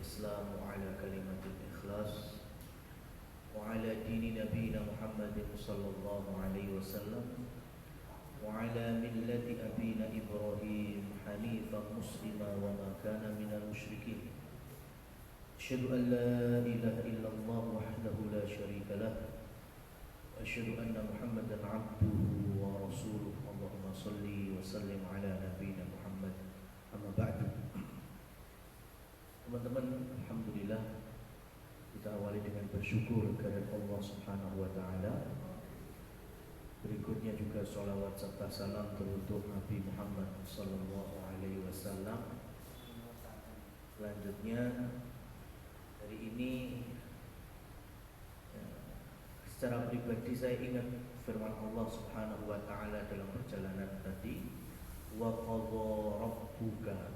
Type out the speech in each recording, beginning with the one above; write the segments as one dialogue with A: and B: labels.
A: الإسلام وعلى كلمة الإخلاص وعلى دين نبينا محمد صلى الله عليه وسلم وعلى ملة أبينا إبراهيم حنيفا مسلما وما كان من المشركين. أشهد أن لا إله إلا الله وحده لا شريك له وأشهد أن محمدا عبده ورسوله. اللهم صل وسلم على نبينا محمد. Amma ba'du. Teman-teman, alhamdulillah kita awali dengan bersyukur kepada Allah Subhanahu wa taala. Berikutnya juga sholawat serta salam teruntuk Nabi Muhammad sallallahu alaihi wasallam. Selanjutnya hari ini secara pribadi saya ingat firman Allah Subhanahu wa taala dalam perjalanan tadi, wa qadha rabbuka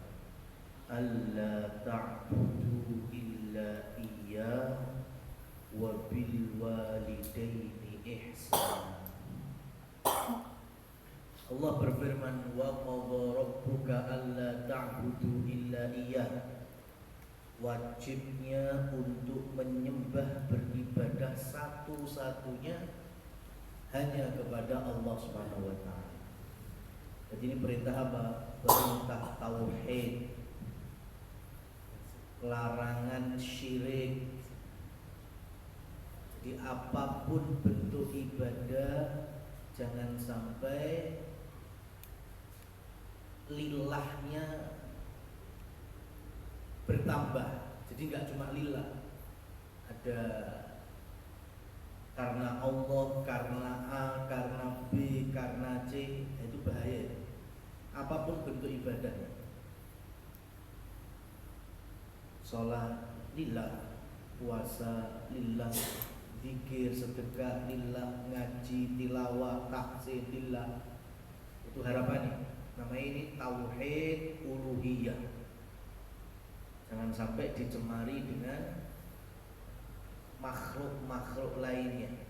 A: alla ta'budu illa iyyah wa bil walidaini ihsana. Allah berfirman, wa qadha rabbuka alla ta'budu illa iyyah. Wajibnya untuk menyembah beribadah satu-satunya hanya kepada Allah Subhanahu wa taala. Jadi ini perintah apa? Perintah tauhid, larangan syirik. Jadi apapun bentuk ibadah jangan sampai lillahnya bertambah. Jadi nggak cuma lillah, ada karena Allah, karena A, karena B, karena C. Itu bahaya. Apapun bentuk ibadahnya, sholat lillah, puasa lillah, zikir, sedekah lillah, ngaji, tilawah, tahsin lillah. Itu harapannya. Namanya ini tauhid uluhiyah. Jangan sampai dicemari dengan makhluk-makhluk lainnya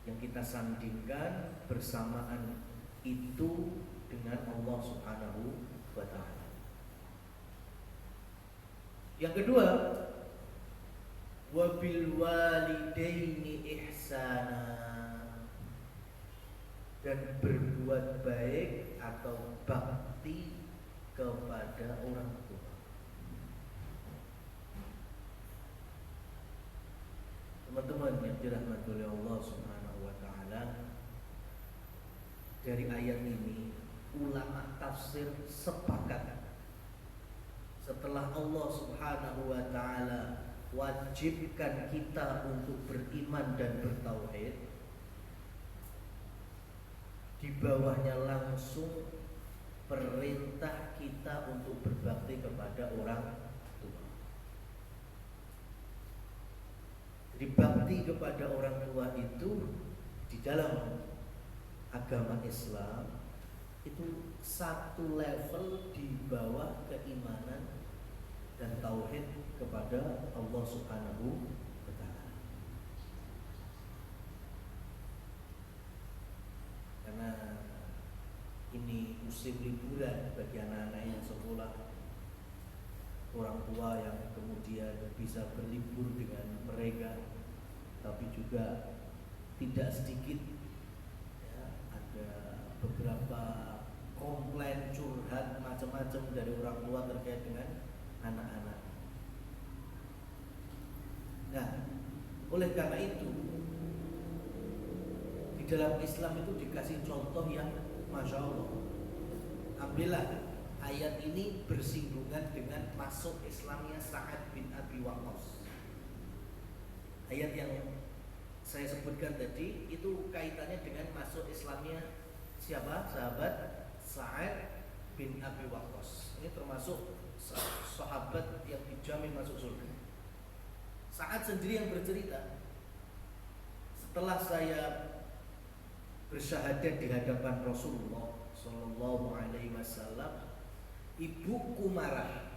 A: yang kita sandingkan bersamaan itu dengan Allah Subhanahu wa ta'ala. Yang kedua, wabil walidaini ihsana, dan berbuat baik atau bakti kepada orang tua. Teman-teman yang dirahmati oleh Allah Subhanahu wa taala, dari ayat ini ulama tafsir sepakat, setelah Allah Subhanahu wa taala wajibkan kita untuk beriman dan bertauhid, di bawahnya langsung perintah kita untuk berbakti kepada orang tua. Jadi bakti kepada orang tua itu di dalam agama Islam itu satu level di bawah keimanan dan tauhid kepada Allah Subhanahu wa taala. Karena ini musim liburan bagi anak-anak yang sekolah, orang tua yang kemudian bisa berlibur dengan mereka, tapi juga tidak sedikit ya, ada beberapa komplain, curhat, macam-macam dari orang tua terkait dengan anak-anak. Nah, oleh karena itu di dalam Islam itu dikasih contoh yang Masya Allah. Ambillah ayat ini bersinggungan dengan masuk Islamnya Sa'ad bin Abi Waqqas. Ayat yang saya sebutkan tadi itu kaitannya dengan masuk Islamnya siapa? Sahabat Sa'ad bin Abi Waqqas. Ini termasuk sahabat yang dijamin masuk surga. Sa'ad sendiri yang bercerita, setelah saya bersyahadat di hadapan Rasulullah Sallallahu Alaihi Wasallam, ibuku marah.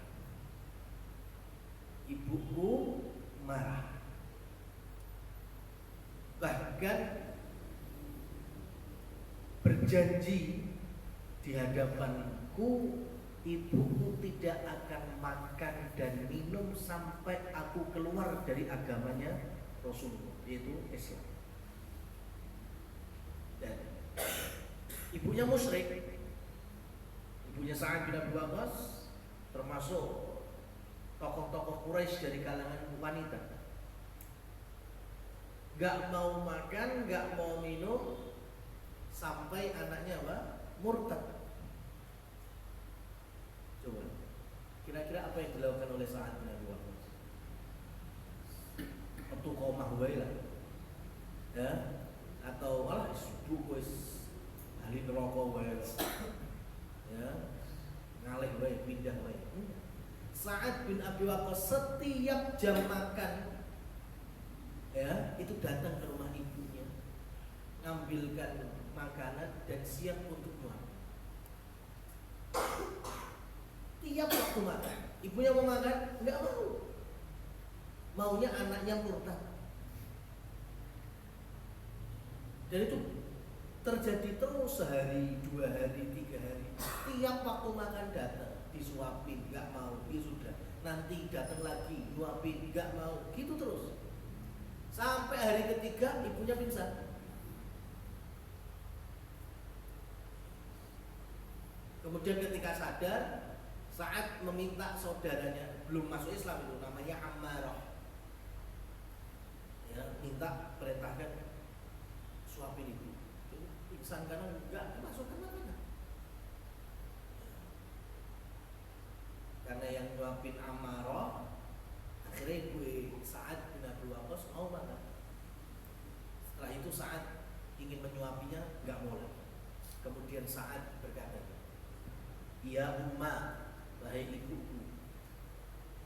A: Bahkan berjanji di hadapanku ibuku tidak akan makan dan minum sampai aku keluar dari agamanya Rasulullah, yaitu Islam. Dan ibunya musyrik, ibunya Sa'ad bin Abi Waqqas, termasuk tokoh-tokoh Quraisy dari kalangan wanita. Gak mau makan, gak mau minum sampai anaknya apa? Murtad. Coba, kira-kira apa yang dilakukan oleh Sa'ad bin Abi Waqqas? Metu komah wae lah, ya? Atau alah sibuk wis ahli neraka wae, ya? Ngalih wae, pindah wae. Sa'ad bin Abi Waqqas setiap jam makan, ya, itu datang ke rumah ibunya, ngambilkan makanan dan siap untuk makan. Tiap waktu makan, ibunya mau makan, nggak mau. Maunya anaknya murtad. Dan itu terjadi terus sehari, 2 hari, 3 hari. Tiap waktu makan datang, disuapin, nggak mau, ya sudah. Nanti datang lagi, nyuapin, nggak mau, gitu terus. Sampai hari ketiga ibunya pingsan. Kemudian ketika sadar, Sa'ad meminta saudaranya, belum masuk Islam itu, namanya Ammarah, ya, minta perintahkan suapin ibu. Pingsan karena enggak dimasukkan makanan. Karena yang nyuapin Ammarah, akhirnya gue Sa'ad bin Abi Waqqas mau makan. Setelah itu Sa'ad ingin menyuapinya, enggak boleh. Kemudian Sa'ad berkata, "Ya Ummah, wahai ibuku,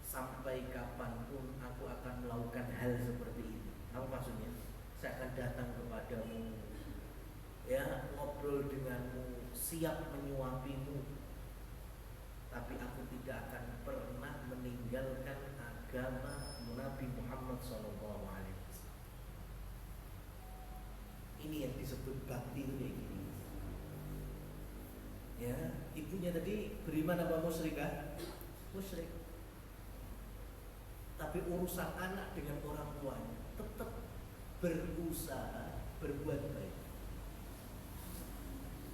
A: sampai kapanpun aku akan melakukan hal seperti ini." Apa maksudnya? Saya akan datang kepadamu, ya, ngobrol denganmu, siap menyuapimu, tapi aku tidak akan pernah meninggalkan agama Nabi Muhammad SAW. Ini yang disebut bakti itu kayak gini. Ya, ibunya tadi beriman apa musyrikah? Musyrik. Tapi urusan anak dengan orang tuanya tetap berusaha berbuat baik.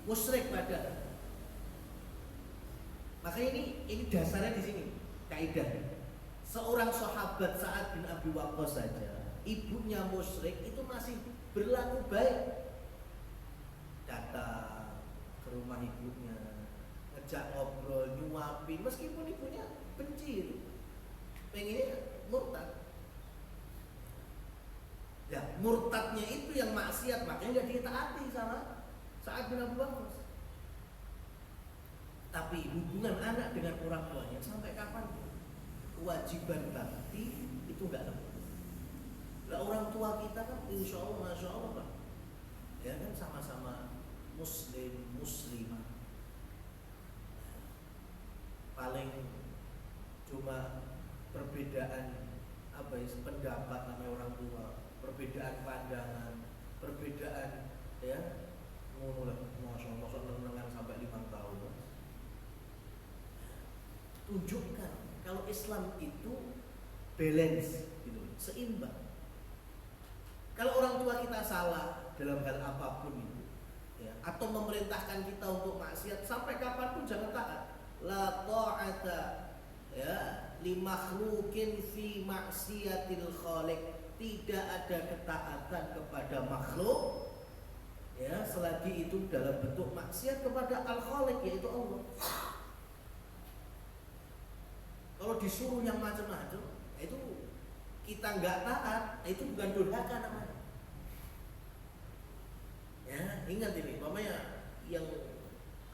A: Musyrik pada. Maka ini dasarnya di sini, kaidah. Seorang sahabat Sa'ad bin Abi Waqqas saja, ibunya musyrik itu masih berlaku baik. Datang ke rumah ibunya, ngejak ngobrol, nyuapin, meskipun ibunya benci, pengennya murtad. Ya, murtadnya itu yang maksiat, makanya gak ditaati sama Sa'ad bin Abi Waqqas. Tapi hubungan anak dengan orang tuanya sampai kapan? Kewajiban bakti itu gak lepas. Lah orang tua kita kan insya Allah, masya Allah Pak, ya kan sama-sama muslim, muslimah. Paling cuma perbedaan apa ya, pendapat namanya orang tua, perbedaan pandangan, perbedaan, ya, ngono lah, masya Allah, nengan sampai 5 tahun. Tunjukkan kalau Islam itu balance, gitu, seimbang. Kalau orang tua kita salah dalam hal apapun itu, ya, atau memerintahkan kita untuk maksiat, sampai kapanpun jangan taat. La ta'ata, ya, li makhluqin fi maksiatil khaliq. Tidak ada ketaatan kepada makhluk, ya, selagi itu dalam bentuk maksiat kepada al-khaliq, yaitu Allah. Kalau disuruh yang macam-macam, itu kita nggak taat, itu bukan durhaka namanya. Ya, ingat ini, mamanya yang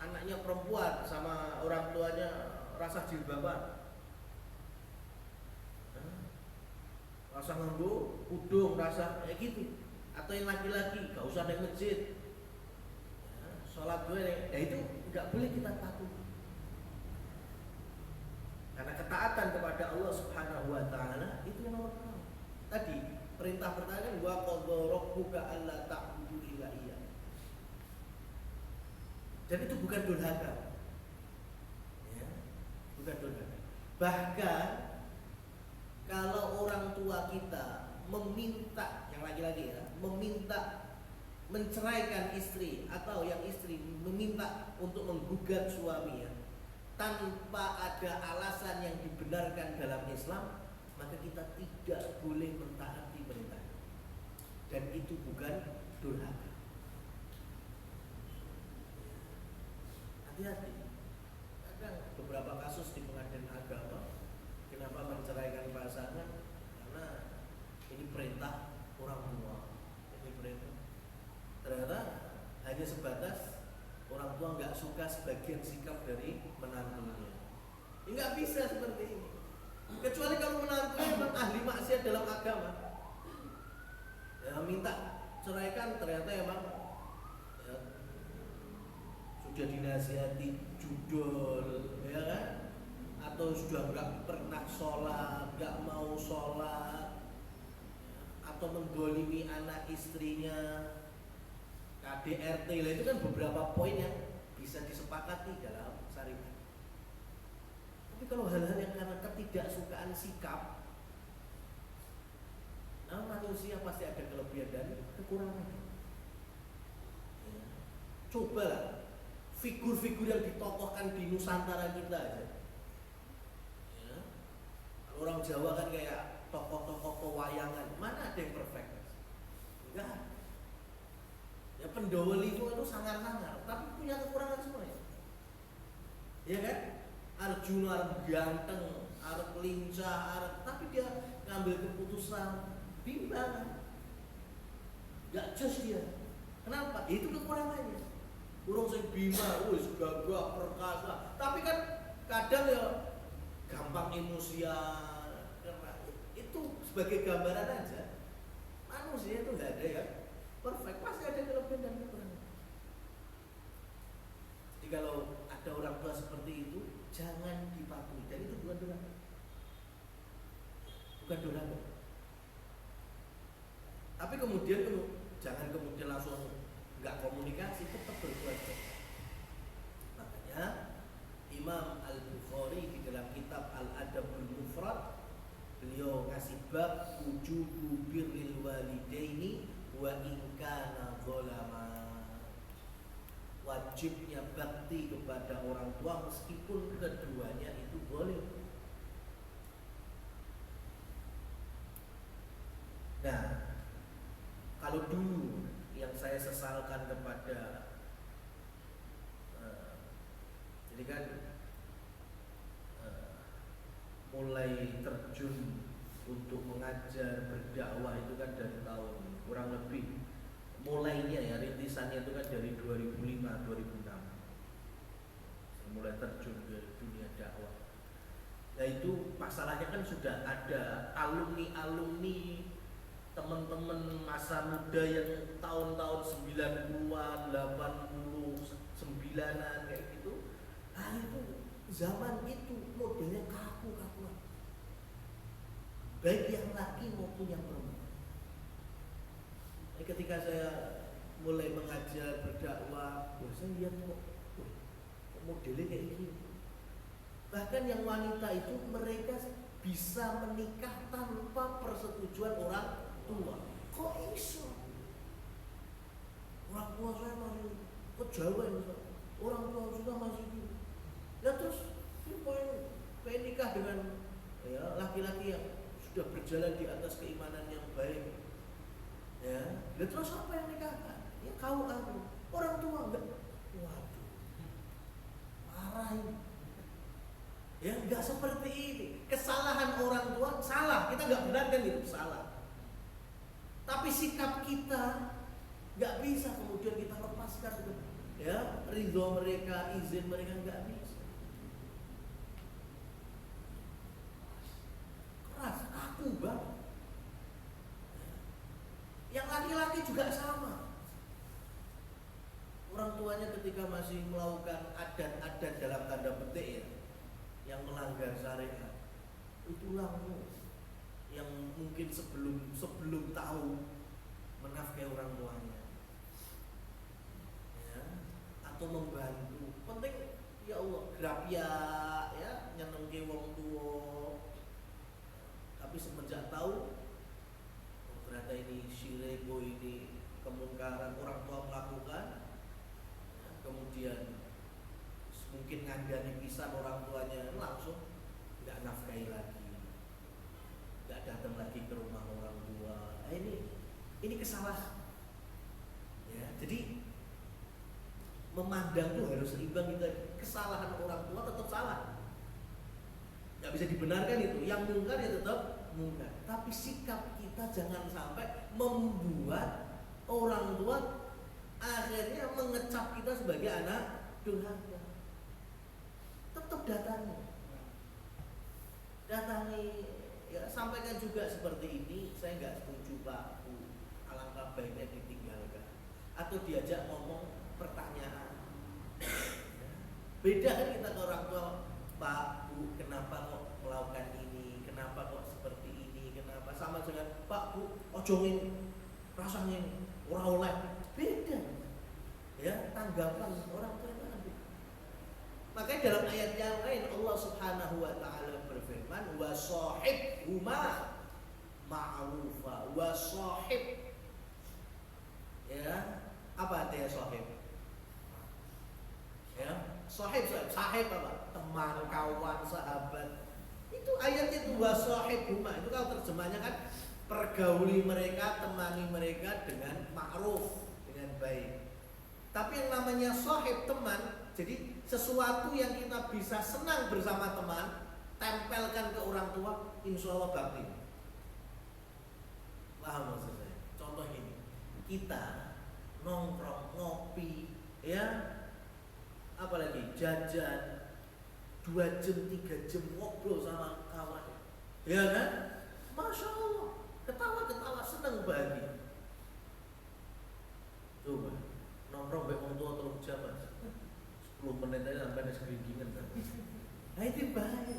A: anaknya perempuan sama orang tuanya rasa jilbaban, rasa ngembu, udung, rasa kayak gitu. Atau yang laki-laki, gak usah naik masjid, ya, sholat gue, ya itu nggak boleh kita patuhi. Karena ketaatan kepada Allah Subhanahu wa taala itu yang nomor pertama. Tadi perintah pertama kan wa qadha rabbuka alla ta'budu illa iyyah. Dan itu bukan durhaka. Ya, bukan durhaka. Bahkan kalau orang tua kita meminta, yang laki-laki ya, meminta menceraikan istri, atau yang istri meminta untuk menggugat suaminya tanpa ada alasan yang dibenarkan dalam Islam, maka kita tidak boleh mentaati perintah. Dan itu bukan durhaka. Hati-hati. Kadang beberapa kasus di pengadilan agama, kenapa menceraikan pasangan? Karena ini perintah orang tua. Ini perintah. Ternyata hanya sebatas orang tua nggak suka sebagian sikap dari menantunya. Nggak bisa seperti ini. Kecuali kalau menantunya memang ahli maksiat dalam agama, ya minta ceraikan, ternyata emang ya, sudah dinasihati judul, ya kan? Atau sudah nggak pernah sholat, nggak mau sholat, atau menggolimi anak istrinya, KDRT lah, itu kan beberapa poin yang bisa disepakati dalam syariat. Tapi kalau hal-hal yang karena ketidaksukaan sikap, nah manusia pasti ada kelebihan dan kekurangan. Ya. Cobalah figur-figur yang ditokohkan di Nusantara kita aja. Ya. Orang Jawa kan kayak tokoh-tokoh pewayangan, mana ada yang perfect? Enggak. Ya Pendowo itu sangar-sangar, tapi punya kekurangan semuanya. Ya kan? Arjuna arep ganteng, arep lincah, tapi dia ngambil keputusan bimbang, gak jos dia. Kenapa? Itu kekurangannya. Urung sing Bima, wis gagah perkasa, tapi kan kadang ya gampang emosian. Itu sebagai gambaran aja. Manusia itu nggak ada ya perfect, pasti ada kelebihan dan kekurangan. Jadi kalau ada orang tua seperti itu, jangan dipatuhi. Dan itu bukan durhaka. Bukan durhaka. Tapi kemudian jangan kemudian langsung nggak komunikasi, tetap berbuat baik. Makanya Imam Al-Bukhari di dalam kitab Al-Adabul Mufrad, beliau ngasih bab wujubu birril walidaini wa in kana dzalama. Wajibnya bakti kepada orang tua meskipun keduanya itu boleh. Nah, kalau dulu yang saya sesalkan kepada jadi kan mulai terjun untuk mengajar berdakwah itu kan dari tahun kurang lebih, mulainya ya rintisannya itu kan dari 2005 2006 saya mulai terjun ke dunia dakwah. Nah itu masalahnya kan sudah ada alumni teman-teman masa muda yang tahun-tahun 90-an, 89-an kayak gitu. Nah itu zaman itu modelnya kaku-kakuan, baik yang laki maupun yang perempuan. Jadi ketika saya mulai mengajar berdakwah, saya lihat kok modelnya kayak gini. Bahkan yang wanita itu mereka bisa menikah tanpa persetujuan orang tua. Kok iso? Orang tua saya masih ke Jawa ini, orang tua sudah masih gitu. Ya terus pengen nikah dengan ya laki-laki yang sudah berjalan di atas keimanan yang baik. Ya, terus apa yang nikahkan? Ya kau aku, orang tua enggak. Waduh, marah ini. Ya enggak seperti ini. Kesalahan orang tua salah, kita enggak benarkan itu salah. Tapi sikap kita enggak bisa kemudian kita lepaskan itu. Ya, ridho mereka, izin mereka enggak bisa. Keras, kaku banget. Yang laki-laki juga sama. Orang tuanya ketika masih melakukan adat-adat dalam tanda petik ya, yang melanggar syariat, itulah yang mungkin sebelum tahu menafkahi orang tuanya, ya, atau membantu. Penting ya Allah, grapia ya, nyeneng Tapi semenjak tahu, oh, ternyata ini syirik, oh ini kemungkaran orang tua melakukan, ya, kemudian mungkin ngandani pisan orang tuanya, langsung nggak nafkahi lagi, nggak datang lagi ke rumah orang tua. Ini kesalahan. Ya, jadi memandang tuh harus seimbang gitu. Kesalahan orang tua tetap salah, nggak bisa dibenarkan itu. Yang mungkar ya tetap mungkar. Tapi sikap kita jangan sampai membuat orang tua akhirnya mengecap kita sebagai anak durhaka. Tetap datangi, ya sampaikan juga seperti ini. Saya nggak setuju Pak Bu, alangkah baiknya ditinggalkan. Atau diajak ngomong pertanyaan. Beda kan kita ke orang tua, Pak Bu, kenapa kok melakukan ini? Kenapa kok seperti ini? Kenapa? Sama dengan Pak Bu, ojongin rasanya ora oleh. Beda. Ya, tanggapan orang tua itu kan beda. Makanya dalam ayat yang lain Allah Subhanahu wa taala berfirman, wa shahibhuma ma'rufa. Wa shahib. Ya, apa artinya shahib? Ya, sahib apa? Teman, kawan, sahabat. Itu ayatnya itu wasahib huma. Itu kalau terjemahnya kan pergauli mereka, temani mereka dengan ma'ruf, dengan baik. Tapi yang namanya sahib, teman, jadi sesuatu yang kita bisa senang bersama teman, tempelkan ke orang tua, insya Allah bakti. Paham maksud saya? Contoh ini, kita nongkrong, ngopi, ya, apalagi jajan 2 jam 3 jam ngobrol sama kawan, ya kan? Masya Allah, ketawa seneng bahagia. Coba nongkrong baik orang tua terus jam 10 menit aja sampai ada segeringan kan? Nah itu bahaya,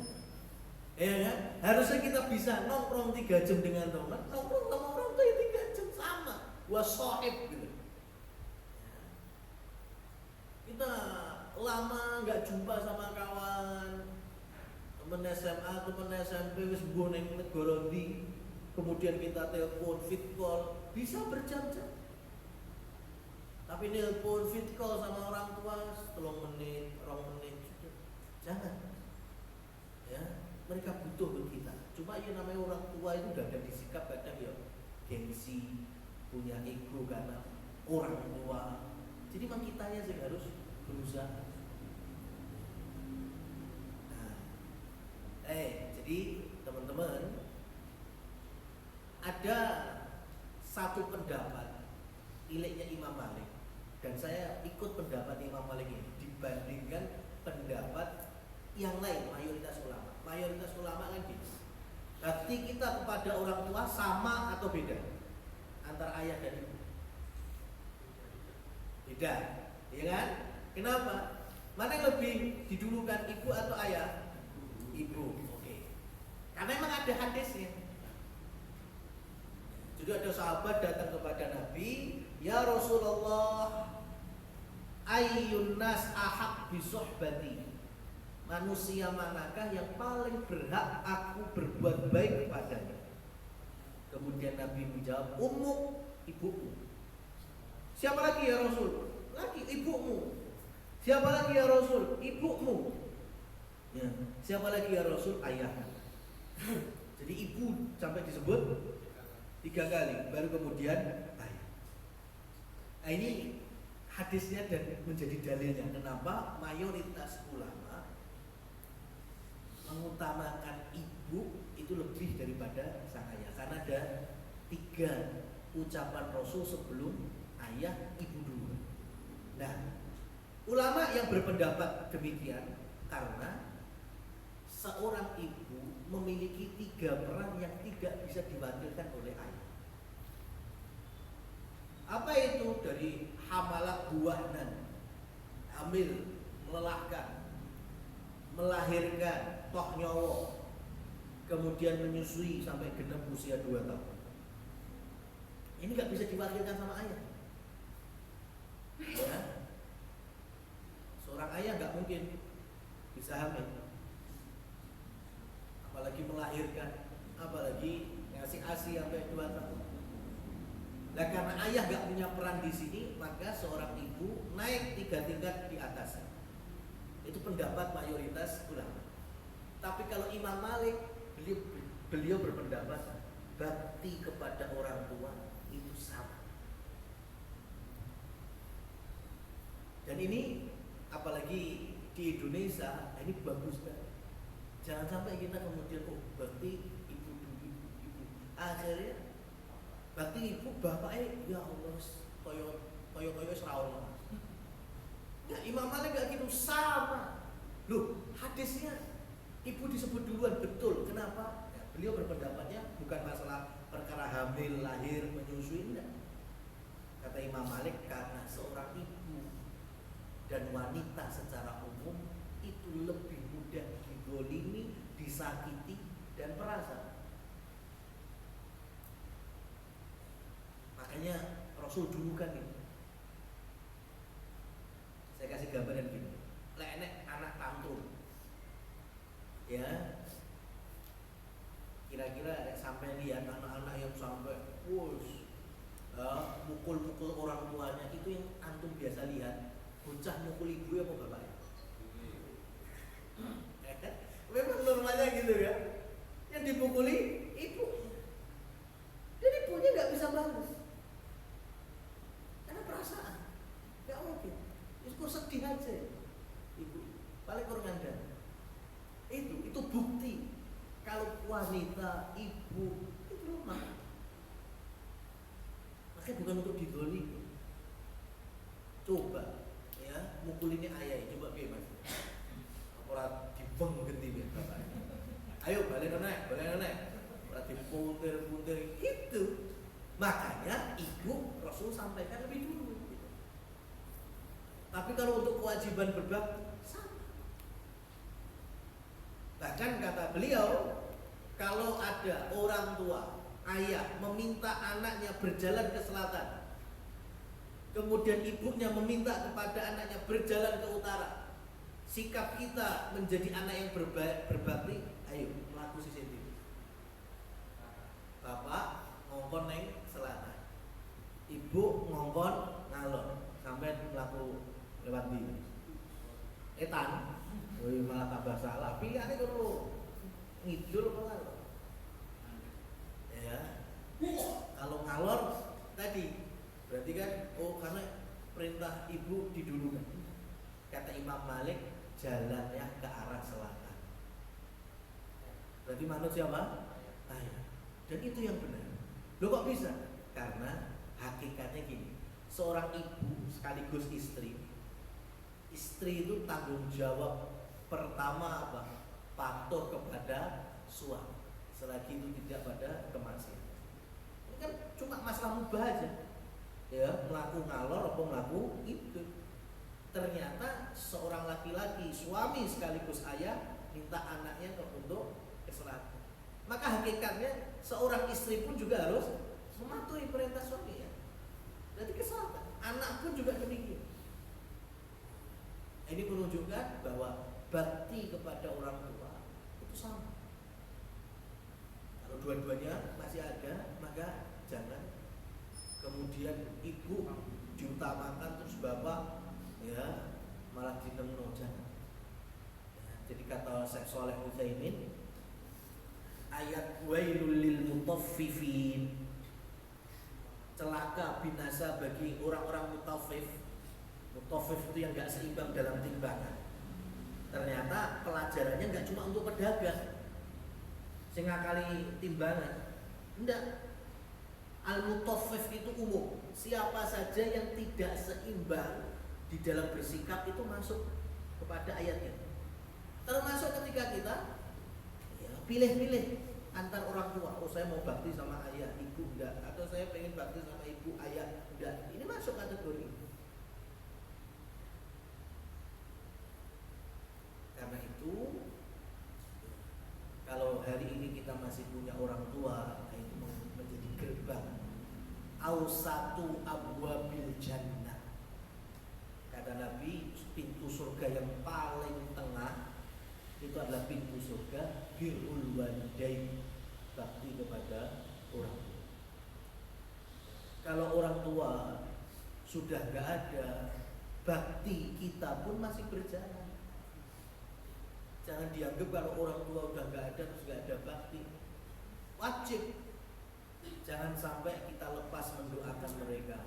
A: ya kan? Harusnya kita bisa nongkrong 3 jam dengan teman, nongkrong sama orang tua 3 jam sama, wasahib gitu. Kita lama nggak jumpa sama kawan, temen SMA, temen SMP, wis mbuh ning negara ndi, kemudian kita telepon, fit call, bisa berjam-jam. Tapi telepon, fit call sama orang tua 3 menit, 2 menit, jangan. Ya, mereka butuh kita. Cuma ya namanya orang tua itu udah ada disikap kadang ya gengsi, punya ego karena orang tua. Jadi memang kitanya sih harus berusaha. Jadi teman-teman, ada satu pendapat miliknya Imam Malik, dan saya ikut pendapat Imam Malik ini dibandingkan pendapat yang lain mayoritas ulama. Mayoritas ulama kan gitu. Berarti kita kepada orang tua sama atau beda antara ayah dan ibu? Beda, ya kan? Kenapa? Mana yang lebih didulukan, ibu atau ayah? Ibu. Oke. Karena memang ada hadisnya. Jadi ada sahabat datang kepada Nabi, ya Rasulullah, ayyun nas ahaq bi suhbati. Manusia manakah yang paling berhak aku berbuat baik kepadanya? Kemudian Nabi menjawab, ummu, ibumu. Siapa lagi ya Rasul? Lagi ibumu. Siapa lagi ya Rasul? Ibumu. Ya. Siapa lagi ya Rasul? Ayah. Jadi ibu sampai disebut 3 kali, baru kemudian ayah. Nah, ini hadisnya dan menjadi dalilnya kenapa mayoritas ulama mengutamakan ibu itu lebih daripada sang ayah, karena ada 3 ucapan Rasul sebelum ayah, ibu dulu. Nah, ulama yang berpendapat demikian karena seorang ibu memiliki 3 peran yang tidak bisa diwakilkan oleh ayah. Apa itu? Dari hamalah buahnan, hamil, melelahkan, melahirkan, toh nyawa, kemudian menyusui sampai genap usia 2 tahun. Ini nggak bisa diwakilkan sama ayah. Ya. Seorang ayah nggak mungkin bisa hamil, apalagi melahirkan, apalagi Nah, karena ayah gak punya peran di sini, maka seorang ibu naik 3 tingkat di atas. Itu pendapat mayoritas ulama. Tapi kalau Imam Malik, beliau berpendapat bakti kepada orang tua itu sama. Dan ini apalagi di Indonesia ini bagus kan. Jangan sampai kita kemudian bakti ibu. Akhirnya bakti ibu bapaknya ya Allah koyo serawon. Ya Imam Malik gak gitu, sama. Loh, hadisnya ibu disebut duluan, betul. Kenapa? Ya, beliau berpendapatnya bukan masalah perkara hamil, lahir, menyusui, enggak. Kata Imam Malik, karena seorang ibu dan wanita secara umum itu lebih mudah didolimi, disakiti, dan merasa. Makanya Rasul dulu kan ini, saya kasih gambaran gini, enek anak tantrum, ya, kira-kira sampai lihat anak-anak yang sampai mukul-mukul orang tuanya, itu yang antum biasa lihat, bocah mukul ibu apa bapaknya? Memang normalnya gitu ya, yang dipukuli ibu, dan ibunya nggak bisa balas. Karena perasaan, nggak mungkin. Itu sedih aja, ibu. Paling kurang ada. Itu bukti kalau wanita, ibu itu lemah. Makanya bukan untuk didolimi. Coba, ya, mukulinnya ayah. Coba biar mas. Orang dibeng genti biar bapak. Ayo balik nenek. Orang dipuntir itu. Makanya ibu Rasul sampaikan lebih dulu. Tapi kalau untuk kewajiban berbakti sama. Bahkan kata beliau, kalau ada orang tua, ayah meminta anaknya berjalan ke selatan, kemudian ibunya meminta kepada anaknya berjalan ke utara, sikap kita menjadi anak yang berbakti, ayo melaku CCTV. Bapak ngongkon neng selatan, ibu ngongkon ngalor, sampai melaku lewat di etan, malah tambah salah. Pilihannya kalau ngidul apa ngalor? Ya, kalau ngalor tadi berarti kan, karena perintah ibu didulukan. Kata Imam Malik, jalannya ke arah selatan. Berarti manut siapa? Ayah. Dan itu yang benar. Loh kok bisa? Karena hakikatnya gini, seorang ibu sekaligus istri itu tanggung jawab pertama apa? Patuh kepada suami selagi itu tidak pada kemaksiatan. Ini kan cuma masalah mubah aja, ya, melaku ngalor atau melaku itu. Ternyata seorang laki-laki, suami sekaligus ayah, minta anaknya untuk ke selatan. Maka hakikatnya seorang istri pun juga harus mematuhi perintah suami, ya. Jadi ke selatan. Anak pun juga demikian. Ini menunjukkan bahwa bakti kepada orang tua itu sama. Kalau dua-duanya masih ada, maka jangan kemudian ibu diutamakan terus bapak, ya, malah dinemno, jangan. Ya, jadi kata Syekh Shalih Utsaimin, ayat wailul lil mutaffifin, celaka binasa bagi orang-orang mutaffif. Mutaffif itu yang gak seimbang dalam timbangan. Ternyata pelajarannya gak cuma untuk pedagang sing ngakali timbangan. Enggak. Al-mutaffif itu umum. Siapa saja yang tidak seimbang di dalam bersikap itu masuk kepada ayatnya. Termasuk ketika kita, ya, pilih-pilih antar orang tua. Oh, saya mau bakti sama ayah, ibu enggak, atau saya pengen bakti sama ibu, ayah enggak. Ini masuk kategori. Karena itu, kalau hari ini kita masih punya orang tua, itu menjadi gerbang ausatu abwabil jannah. Kata Nabi, pintu surga yang paling tengah itu adalah pintu surga birrul walidain, bakti kepada orang tua. Kalau orang tua sudah nggak ada, bakti kita pun masih berjalan. Jangan dianggap kalau orang tua udah nggak ada terus nggak ada bakti. Wajib. Jangan sampai kita lepas mendoakan mereka.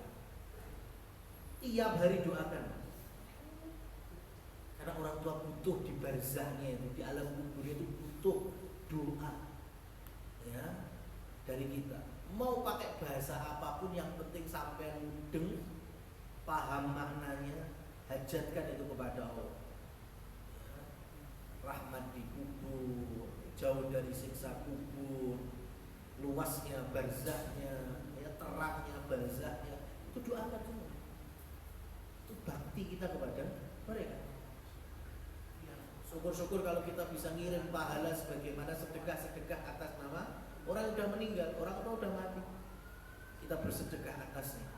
A: Tiap hari doakan. Karena orang tua butuh di barzahnya itu, di alam kubur itu butuh doa. Ya, dari kita. Mau pakai bahasa apapun yang penting sampai mudeng, paham maknanya, hajatkan itu kepada Allah. Ya, rahmat di kubur, jauh dari siksa kubur, luasnya barzahnya, ya, terangnya barzahnya, itu doakan semua. Itu bakti kita kepada mereka. Ya, syukur-syukur kalau kita bisa ngirim pahala sebagaimana sedekah-sedekah atas nama orang yang sudah meninggal, orang tua sudah mati. Kita bersedekah atasnya.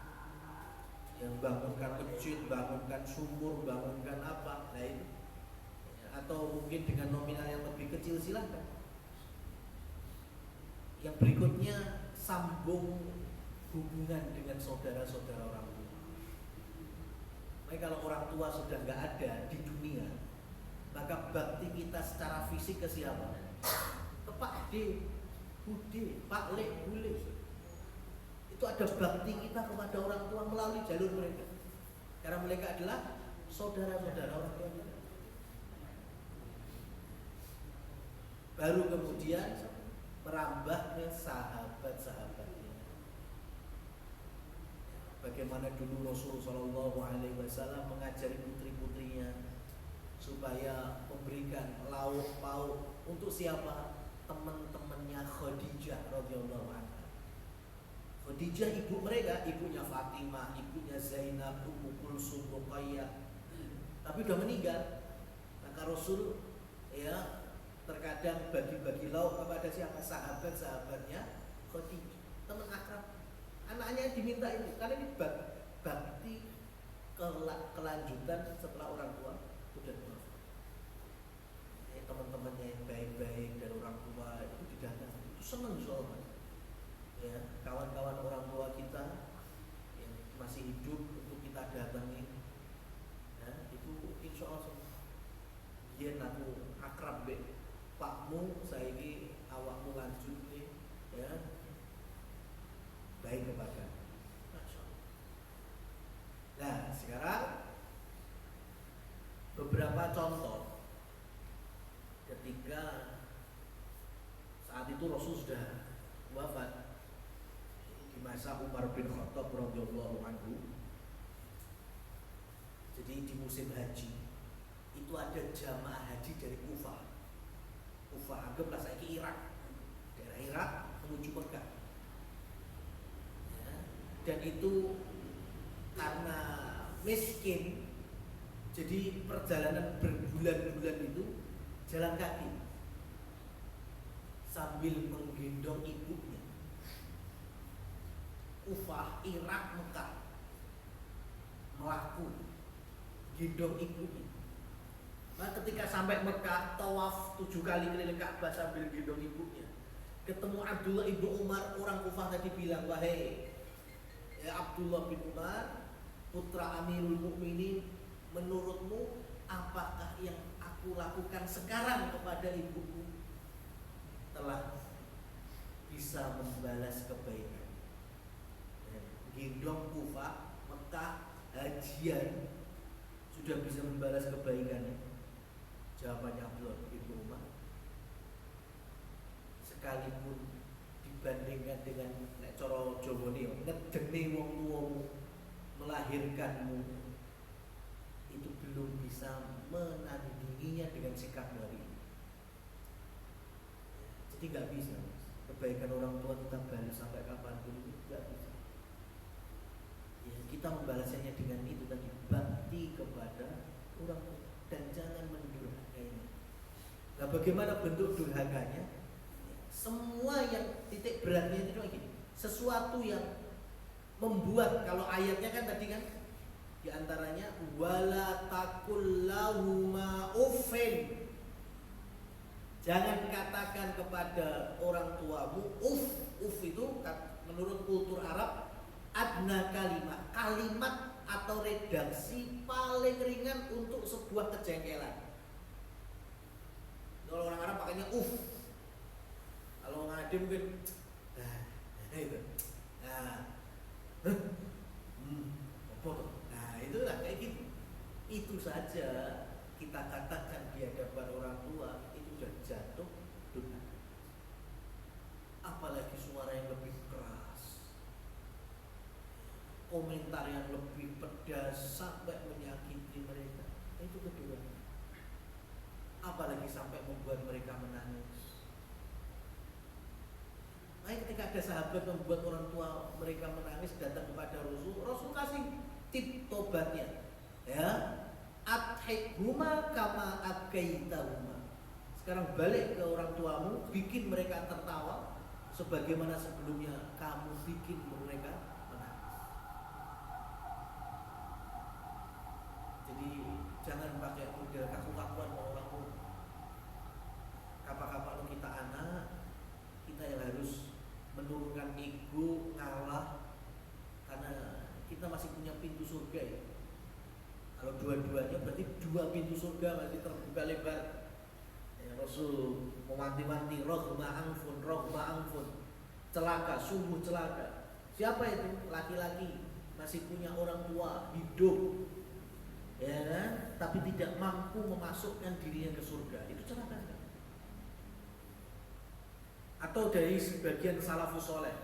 A: Yang bangunkan masjid, bangunkan sumur, bangunkan apa, nah itu. Atau mungkin dengan nominal yang lebih kecil silahkan. Yang berikutnya, sambung hubungan dengan saudara-saudara orang tua. Maka kalau orang tua sudah nggak ada di dunia, maka bakti kita secara fisik ke siapa? Ke Pak D, Bude, Pak Le, Bule. Itu ada bakti kita kepada orang tua melalui jalur mereka. Karena mereka adalah saudara-saudara orang tua kita. Baru kemudian merambah ke sahabat-sahabatnya. Bagaimana dulu Rasulullah SAW mengajari putri-putrinya supaya memberikan lauk pauk untuk siapa? Teman-temannya Khadijah radhiyallahu anha. Khadijah ibu mereka, ibunya Fatimah, ibunya Zainab, Ummu Kulsum, Ruqayyah. Tapi udah meninggal. Maka Rasul ya terkadang bagi-bagi lauk kepada siapa? Sahabat-sahabatnya Khadijah, teman akrab. Anaknya diminta itu karena ini bakti kelanjutan setelah orang tua sudah wafat. Teman-temannya yang baik-baik dari orang tua itu didatangi, itu senang soalnya. Ya, kawan-kawan orang tua kita yang masih hidup untuk kita datangi, ya, itu insya Allah senang. Dia aku akrab be, pakmu saya ini awakmu lanjut nih, ya, baik kepada. Nah, sekarang beberapa contoh ketika saat itu Rasul sudah wafat di masa Umar bin Khattab radhiyallahu anhu. Jadi di musim haji itu ada jamaah haji dari Kufah. Anggaplah saya ke Irak, daerah Irak menuju Mekah. Ya, dan itu karena miskin, jadi perjalanan berbulan-bulan itu jalan kaki sambil menggendong ibunya. Kufah, Irak, Mekah, melaku gendong ibunya. Nah, ketika sampai Mekah, tawaf 7 kali keliling Ka'bah sambil gendong ibunya. Ketemu Abdullah ibnu Umar, orang Kufah tadi bilang, wahai ya Abdullah bin Umar, putra Amirul Mukminin, menurutmu apakah yang aku lakukan sekarang kepada ibuku telah bisa membalas kebaikan? Gendong Kufah, Mekah, hajian, sudah bisa membalas kebaikan. Jawabannya Abdullah bin Umar, sekalipun dibandingkan dengan cara Jawa niki ngedeni wong tuamu melahirkanmu, itu belum bisa menandinginya dengan sikap hari ini. Jadi nggak bisa kebaikan orang tua kita balas sampai kapanpun, itu nggak bisa. Ya, kita membalasnya dengan itu tadi, bakti kepada orang tua dan jangan mendurhakainya. Nah, bagaimana bentuk durhakanya? Semua yang titik beratnya itu lagi sesuatu yang membuat, kalau ayatnya kan tadi kan diantaranya wala taqul lahuma uffin, jangan katakan kepada orang tuamu uff. Uff itu menurut kultur Arab adna kalimat atau redaksi paling ringan untuk sebuah kejengkelan. Kalau orang Arab pakainya kalau orang Ade mungkin itu. Apa tuh? Itulah kayak gitu. Itu saja kita katakan di hadapan orang tua itu sudah jatuh dosa. Apalagi suara yang lebih keras, komentar yang lebih pedas sampai menyakiti mereka, itu kedua. Apalagi sampai membuat mereka menangis. Nah, ketika ada sahabat membuat orang tua mereka menangis, datang kepada Rasul kasih tip tobatnya. Ya, adhikhuma kama abkaitahuma. Sekarang balik ke orang tuamu, bikin mereka tertawa sebagaimana sebelumnya kamu bikin mereka menangis. Jadi jangan pakai model kaku-kakuan orang tua. Kapan-kapan kita anak, kita yang harus menurunkan ego, ngalah, karena kita masih punya pintu surga ya. Kalau dua-duanya berarti dua pintu surga masih terbuka lebar. Ya, Rasul mewanti-wanti, rohma angfun, celaka, sungguh celaka. Siapa itu? Laki-laki masih punya orang tua hidup, ya kan? Tapi tidak mampu memasukkan dirinya ke surga. Itu celaka kan? Atau dari sebagian salafus soleh,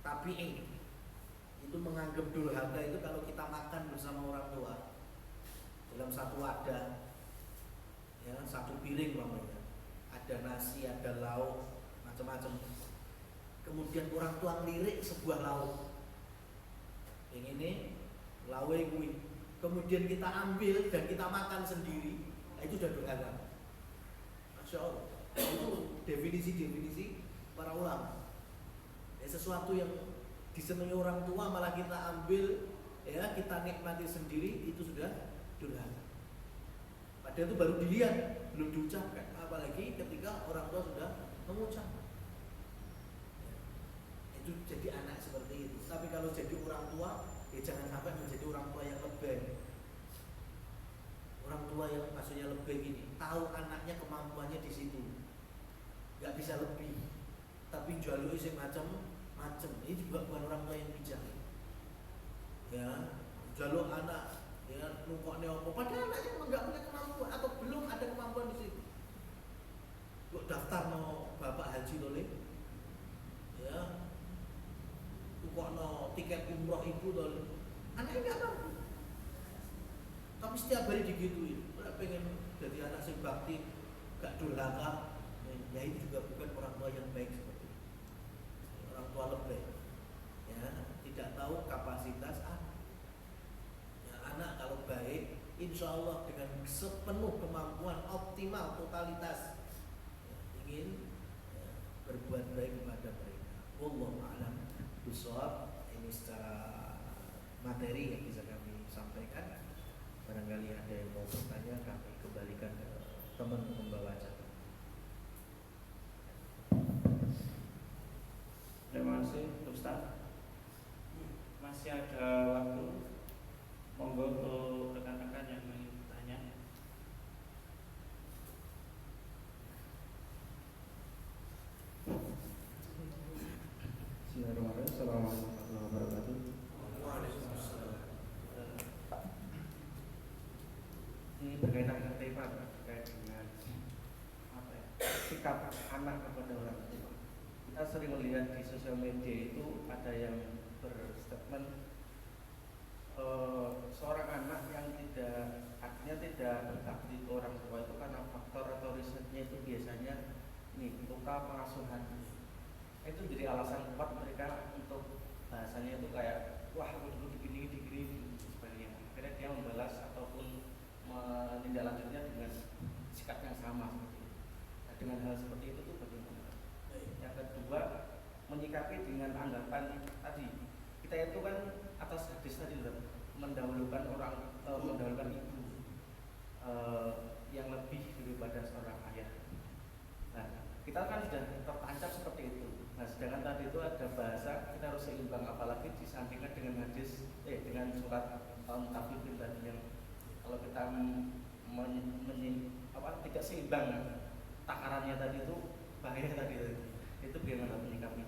A: tabi'in itu menganggap durhaka itu kalau kita makan bersama orang tua dalam satu wadah, ya, satu piring namanya, ada nasi, ada lauk, macam-macam. Kemudian orang tua ngelirik sebuah lauk, yang ini lauk kuwi, kemudian kita ambil dan kita makan sendiri, itu sudah durhaka. Masya Allah. Itu definisi para ulama. Ya, sesuatu yang disenangi orang tua malah kita ambil, ya, kita nikmati sendiri, itu sudah durhaka. Padahal itu baru dilihat, belum diucapkan. Apalagi ketika orang tua sudah mengucapkan. Ya, itu jadi anak seperti itu. Tapi kalau jadi orang tua, ya jangan sampai menjadi orang tua yang lebay. Orang tua yang maksudnya lebih gini, tahu anaknya kemampuannya di situ, nggak bisa lebih, tapi jalui sing macam-macam. Ini juga bukan orang tua yang bijak. Ya, jaluk anak, ya nungkoknya apa? Padahal anaknya nggak punya kemampuan atau belum ada kemampuan di situ. Kok daftar no bapak haji loleh, ya, nungkokno tiket umroh ibu loleh, anaknya nggak mampu. Tapi setiap hari digituin, pengen jadi anak sing bakti, gak durhaka, ya itu juga bukan orang tua yang baik seperti itu. Orang tua lebay, ya, tidak tahu kapasitas anak. Ya, anak kalau baik, insya Allah dengan sepenuh kemampuan, optimal, totalitas, ya, ingin, ya, berbuat baik kepada mereka. Wallahu a'lam bishawab. Ini secara materi yang bisa kami sampaikan. Barangkali ada yang mau bertanya, kami kembalikan ke teman pembawa acara.
B: Terima kasih Ustaz. Masih ada waktu, monggo untuk rekan-rekan yang ingin bertanya.
C: Bismillahirrahmanirrahim. Assalamualaikum warahmatullahi wabarakatuh.
B: Ini berkaitan dengan tema, terkait dengan apa ya, sikap anak kepada orang tua. Kita sering melihat di sosial media itu ada yang berstatement seorang anak yang tidak berbakti ke orang tua itu karena faktor atau risetnya itu biasanya luka pengasuhan. Itu jadi alasan kuat mereka untuk bahasanya itu kayak, wah aku dulu digini sebagainya. Akhirnya dia membalas ataupun menindaklanjutinya dengan sikap yang sama seperti itu. Nah, dengan hal seperti itu tuh bagaimana? Yang kedua, menyikapi dengan anggapan tadi, kita itu kan atas hadis tadi mendahulukan mendahulukan ibu yang lebih daripada seorang ayah. Nah, kita kan sudah tertancap seperti itu. Nah, sedangkan tadi itu ada bahasa kita harus seimbang, apalagi disandingkan Ustaz Tafidin tadi yang kalau kita tidak seimbang takarannya tadi itu bahaya tadi itu bagaimana menyikapi?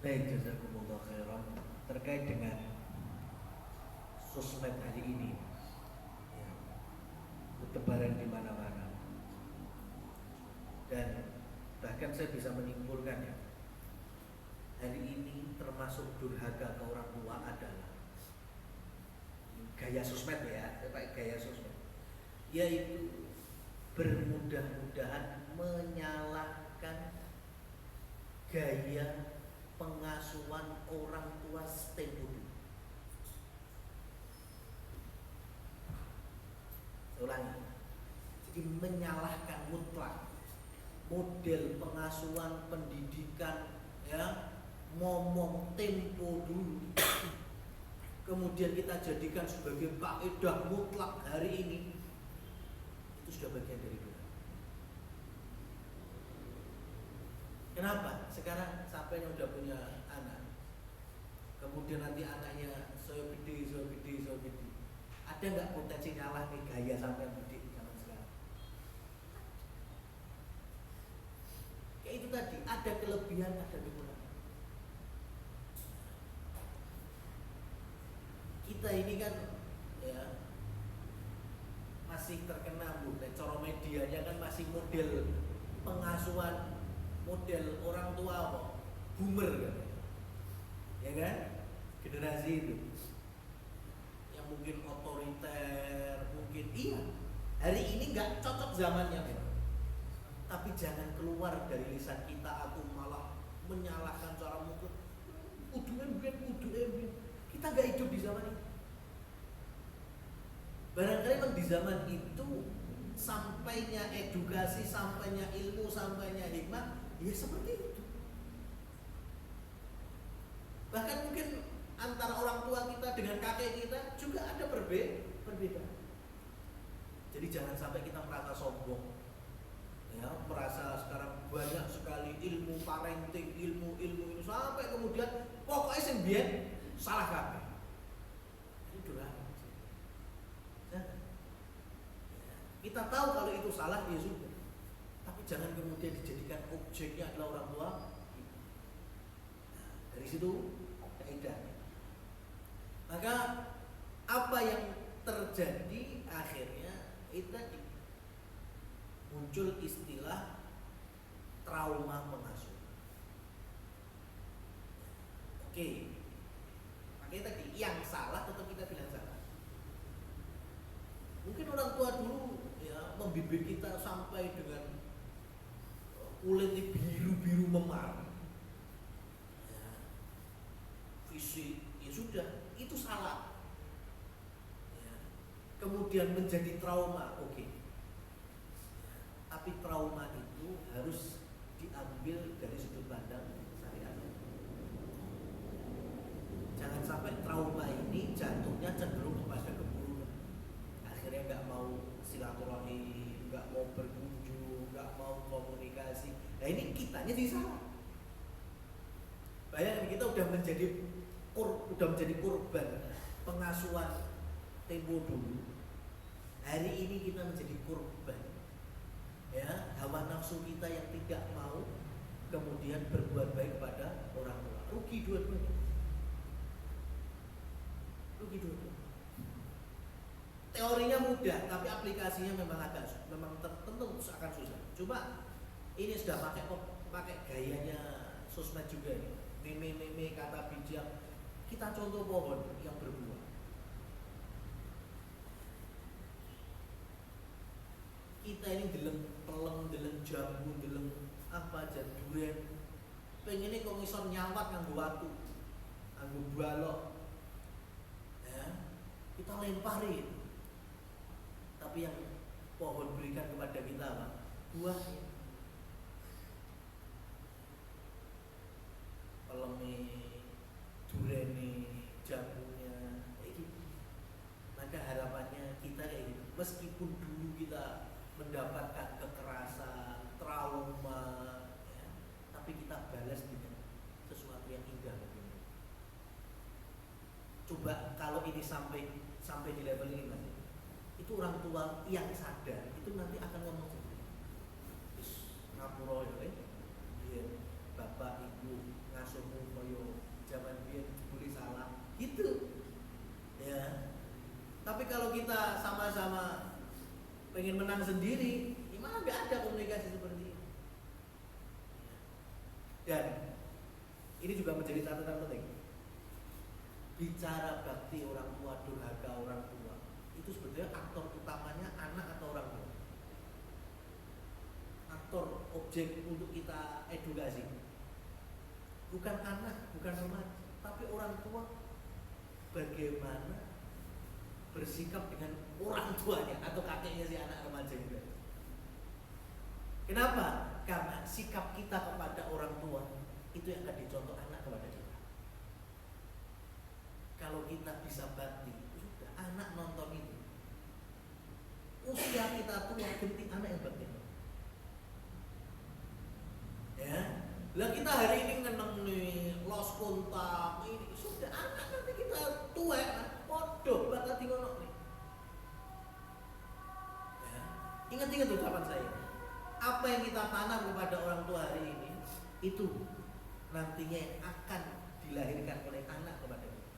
A: Baik, jazakumullah khairan. Terkait dengan sosmed hari ini, ya, bertebaran di mana-mana, dan bahkan saya bisa menyimpulkan ya, hari ini termasuk durhaka ke orang tua adalah gaya sosmed ya, gaya sosmed, yaitu bermudah-mudahan menyalahkan gaya pengasuhan orang tua setempo dulu. Saya ulangi, jadi menyalahkan mutlak model pengasuhan pendidikan ya, ngomong tempo dulu, kemudian kita jadikan sebagai kaidah mutlak hari ini, itu sudah bagian dari doa. Kenapa? Sekarang sampai yang udah punya anak, kemudian nanti anaknya saya gede, ada nggak potensi ngalah nih gaya sampai gede zaman sekarang? Kayak itu tadi, ada kelebihan, ada kekurangan. Kita ini kan ya masih terkena cara medianya kan masih model pengasuhan, model orang tua apa? Boomer kan, ya kan? Generasi itu yang mungkin otoriter, mungkin iya. Hari ini nggak cocok zamannya memang. Tapi jangan keluar dari lisan kita, aku malah menyalahkan cara mukul. Kudu embien. Kita nggak hidup di zaman itu. Barangkali memang di zaman itu sampainya edukasi, sampainya ilmu, sampainya hikmah, ya seperti itu. Bahkan mungkin antara orang tua kita dengan kakek kita juga ada perbedaan. Jadi jangan sampai kita merasa sombong, ya, merasa sekarang banyak sekali ilmu parenting, ilmu ini sampai kemudian pokoknya sembien salah kabeh. Ini durhaka. Nah, kita tahu kalau itu salah ya sudah, tapi jangan kemudian dijadikan objeknya adalah orang tua. Nah, dari situ kaidahnya. Maka apa yang terjadi akhirnya itu tadi muncul istilah trauma pengasuh. Oke, makanya tadi yang salah tetap kita bilang salah. Mungkin orang tua dulu ya membimbing kita sampai dengan kulitnya biru memar, ya, fisik, ya sudah, itu salah. Ya. Kemudian menjadi trauma, oke. Ya. Tapi trauma itu harus diambil dari sudut pandang syariat. Jangan sampai trauma ini jatuhnya cenderung kepada keburukan. Akhirnya nggak mau silaturahmi, nggak mau berkunjung, nggak mau komunikasi. Nah ini kitanya sih salah. Bayangin kita udah menjadi korban pengasuhan tempo dulu. Hari ini kita menjadi korban, ya, hawa nafsu kita yang tidak mau kemudian berbuat baik pada orang tua. Rugi dua-duanya. Teorinya mudah, tapi aplikasinya memang tentu akan susah. Coba ini sudah pakai gayanya sosmed juga ya. Meme kata bijak. Kita contoh pohon yang berbuah. Kita ini deleng pelem, deleng jambu, deleng apa aja durian. Pengennya kok ngisor nyawat nganggo watu, nganggo balok. Ya, kita lemparin. Tapi yang pohon berikan kepada kita apa? Buahnya. Peleme, durene, jambunya, kayak gitu. Maka harapannya kita kayak gitu. Meskipun dulu kita mendapatkan kekerasan, trauma, ya, tapi kita balas dengan sesuatu yang indah. Coba kalau ini sampai di level ini mas, itu orang tua yang sadar itu nanti akan ngomong sendiri. Ngapura ya, iya, bapak ibu ngasuhmu koyo zaman biyen boleh salah, gitu. Ya. Tapi kalau kita sama-sama pengen menang sendiri, gimana nggak ada komunikasi seperti ini. Dan ini juga menjadi catatan penting. Bicara bakti orang tua, durhaka orang tua, itu sebetulnya aktor utamanya anak atau orang tua. Aktor objek untuk kita edukasi bukan anak, bukan remaja, tapi orang tua bagaimana bersikap dengan orang tuanya atau kakeknya si anak remaja juga. Kenapa? Karena sikap kita kepada orang tua itu yang akan dicontoh anak kepada kita. Kalau kita bisa bakti, sudah anak nonton itu. Usia kita tua, genting anak yang bakti. Ya, lah kita hari ini ngeneng nih, lost kontak, ini sudah anak nanti kita tua, podo bakal tingonok nih. Ya, ingat ucapan saya. Apa yang kita tanam kepada orang tua hari ini, itu nantinya yang akan dilahirkan oleh anak kepada kita.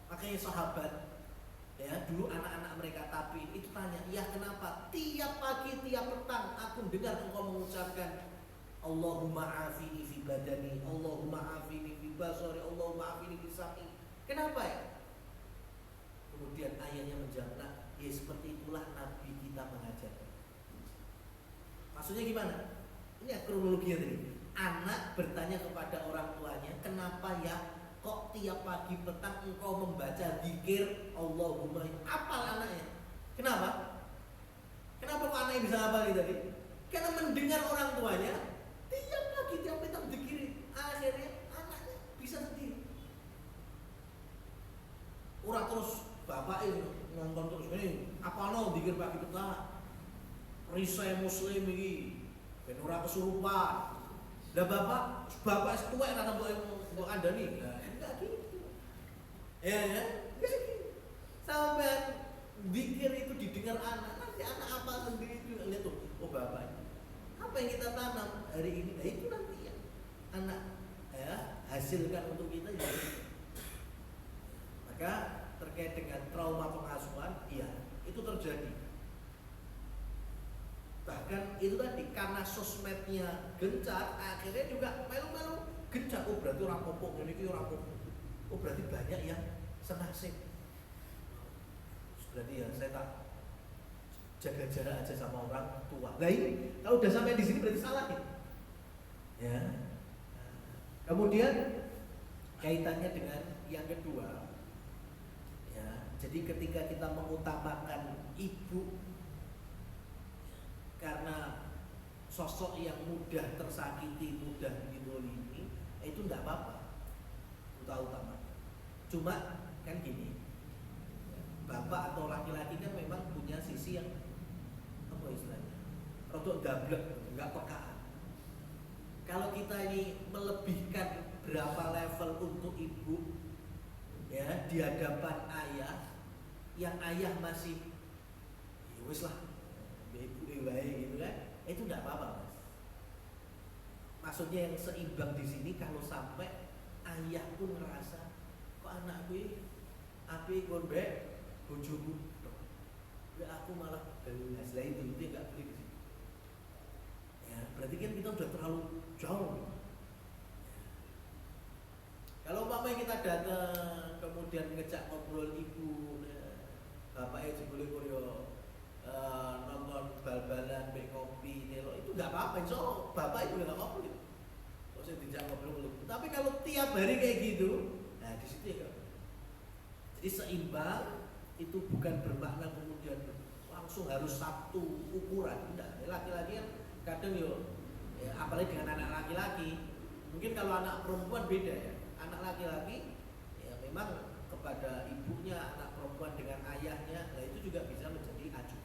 A: Makanya sahabat, ya dulu anak-anak mereka tapi itu tanya, ya kenapa tiap pagi tiap petang aku dengar engkau mengucapkan Allahumma afini fi badani, Allahumma afini fi basari, Allahumma afini fi sam'i. Kenapa ya? Kemudian ayahnya menjawab, nah, ya seperti itulah Nabi kita mengajarkan. Maksudnya gimana? Ini ya kronologinya tadi. Anak bertanya kepada orang tuanya, kenapa ya kok tiap pagi petang engkau membaca zikir Allahumma, apal anaknya. Kenapa? Kenapa kok anaknya bisa hafal itu tadi? Karena mendengar orang tuanya tiap pagi tiap petang zikir, akhirnya anaknya bisa sendiri. Orang terus bapak itu nonton terus ini apa no zikir pagi petang, risai muslim ini, ben ora kesurupan. Lah bapak tua yang akan mbok kandhani. Enggak gitu. Ya, enggak gitu. Sampai zikir itu didengar anak, nanti anak apa sendiri itu lihat tuh, oh bapak. Apa yang kita tanam hari ini, nah itu nanti ya anak ya hasilkan untuk kita ya. Maka terkait dengan trauma pengasuhan, iya itu terjadi. Bahkan itu tadi karena sosmednya gencar, akhirnya juga melu-melu gencar. Oh berarti orang popok ini orang popok. Oh berarti banyak yang senasib. Berarti ya saya tak jaga jarak aja sama orang tua. Nah ini kalau udah sampai di sini berarti salah nih. Ya. Kemudian kaitannya dengan yang kedua, ya. Jadi ketika kita mengutamakan ibu karena sosok yang mudah tersakiti, mudah dizalimi, itu enggak apa-apa. Utama. Cuma kan gini, bapak atau laki-laki kan memang punya sisi yang apa istilahnya, rodok dablek, enggak pekaan. Kalau kita ini melebihkan berapa level untuk ibu, ya di hadapan ayah, yang ayah masih, ya wis lah, ibu baik gitu kan, itu enggak apa-apa mas. Maksudnya yang seimbang di sini kalau sampai ayah pun ngerasa kok anak gue api korbe bojoku, aku malah gelas lah itu dia nggak beli di sini. Ya berarti kan kita udah terlalu jauh. Ya. Kalau umpamanya kita datang kemudian ngejak ngobrol ibu, bapaknya boleh koyo nonton bal-balan, beli kopi, nelo itu nggak apa-apa, so bapak itu nggak apa-apa gitu. Kalau saya dijak ngobrol, tapi kalau tiap hari kayak gitu, nah di situ ya. Jadi seimbang itu bukan bermakna kemudian langsung harus satu ukuran, enggak. Laki-laki kan kadang ya apalagi dengan anak laki-laki, mungkin kalau anak perempuan beda ya. Anak laki-laki ya memang kepada ibunya, anak perempuan dengan ayahnya, nah itu juga bisa menjadi acuh.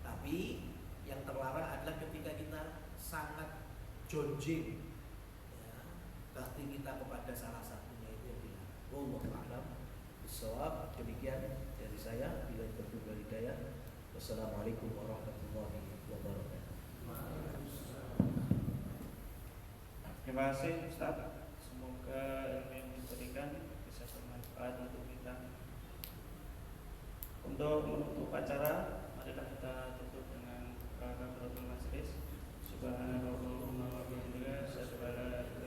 A: Tapi yang terlarang adalah ketika kita sangat jonjing ya, bakti kita kepada salah satunya itu yang dilarang. Wallahu a'lam. bissawab. Demikian dari saya, bila taufiq wal hidayah. Wassalamualaikum warahmatullahi wabarakatuh.
C: Terima kasih Ustaz. Semoga ilmu yang diberikan bisa bermanfaat untuk kita. Untuk menutup acara, marilah kita tutup dengan kafaratul majlis. Subhanallah wa bihamdihi, asyhadu an la ilaha